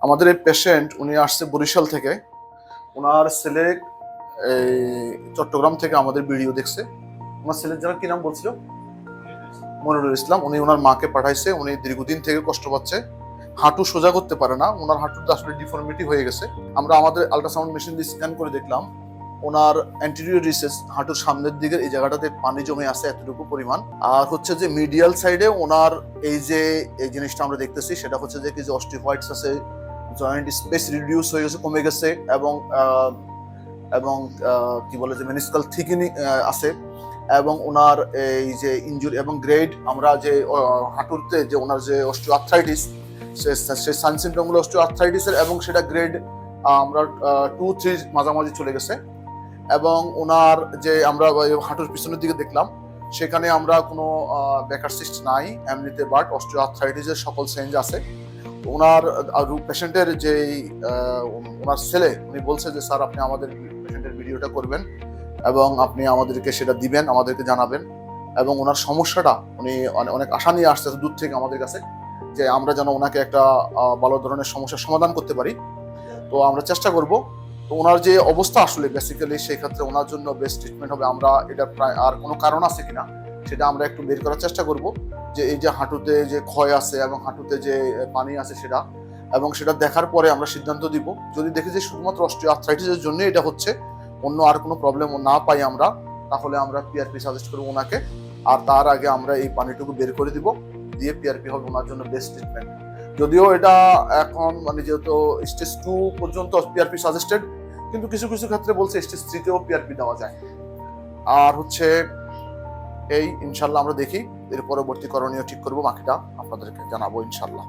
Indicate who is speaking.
Speaker 1: আমাদের এই পেশেন্ট উনি আসছে বরিশাল থেকে। ওনার ছেলে এই চট্টগ্রাম থেকে আমাদের ভিডিও দেখছে। ওনার ছেলের যেন কি নাম বলছিল, মনিরুল ইসলাম। উনি ওনার মাকে পাঠাইছে। উনি দীর্ঘদিন থেকে কষ্ট পাচ্ছে, হাঁটু সোজা করতে পারে না, ওনার হাঁটুতে আসলে ডিফর্মিটি হয়ে গেছে। আমরা আমাদের আল্ট্রাসাউন্ড মেশিন দিয়ে স্ক্যান করে দেখলাম ওনার অ্যান্টেরিয়র রিসেস, হাঁটুর সামনের দিকে এই জায়গাটাতে পানি জমে আছে এতটুকু পরিমাণ। আর হচ্ছে যে মিডিয়াল সাইডে ওনার এই জিনিসটা আমরা দেখতেছি, সেটা হচ্ছে যে কি যে অস্টিওপয়েডস আছে, জয়েন্ট স্পেস রিডিউস হয়ে গেছে, কমে গেছে, এবং এবং কি বলে যে মেনিস্কাল থিকিনিং আছে। এবং ওনার এই যে ইনজুরি এবং গ্রেড, আমরা যে হাঁটুতে যে ওনার যে অস্টিওআর্থ্রাইটিস, সেই সাইন সিমটমগুলো অস্টিওআর্থ্রাইটিসের, এবং সেটা গ্রেড আমরা 2-3 মাঝামাঝি চলে গেছে। এবং ওনার যে আমরা হাঁটুর পিছনের দিকে দেখলাম, সেখানে আমরা কোনো বেকার সিস্ট নাই এমনিতে, বাট অস্টিওআর্থ্রাইটিসের সকল চেঞ্জ আছে। ওনার পেশেন্টের যে ওনার ছেলে উনি বলছে যে স্যার আপনি আমাদের পেশেন্টের ভিডিওটা করবেন এবং আপনি আমাদেরকে সেটা দিবেন, আমাদেরকে জানাবেন। এবং ওনার সমস্যাটা উনি অনেক আশা নিয়ে আসছে দূর থেকে আমাদের কাছে, যে আমরা যেন ওনাকে একটা ভালো ধরনের সমস্যার সমাধান করতে পারি। তো আমরা চেষ্টা করব। তো ওনার যে অবস্থা আসলে বেসিক্যালি, সেই ক্ষেত্রে ওনার জন্য বেস্ট ট্রিটমেন্ট হবে, আমরা এটা প্রায় আর কোনো কারণ আছে কিনা সেটা আমরা একটু বের করার চেষ্টা করব, যে এই যে হাঁটুতে যে ক্ষয় আছে এবং হাঁটুতে যে পানি আছে সেটা, এবং সেটা দেখার পরে আমরা সিদ্ধান্ত দিব। যদি দেখি যে শুধুমাত্র অস্টিওআর্থ্রাইটিসের জন্য এটা হচ্ছে, অন্য আর কোনো প্রবলেম না পাই আমরা, তাহলে আমরা পিআরপি সাজেস্ট করবো ওনাকে। আর তার আগে আমরা এই পানিটুকু বের করে দিব, দিয়ে পিআরপি হবে ওনার জন্য বেস্ট ট্রিটমেন্ট। যদিও এটা এখন মানে যেহেতু স্টেজ 2 পর্যন্ত পিআরপি সাজেস্টেড, কিন্তু কিছু কিছু ক্ষেত্রে বলছে স্টেজ 3-তেও পিআরপি দেওয়া যায়। আর হচ্ছে এই ইনশাল্লাহ আমরা দেখি এর পরবর্তী করণীয় ঠিক করবো, বাকিটা আপনাদেরকে জানাবো ইনশাল্লাহ।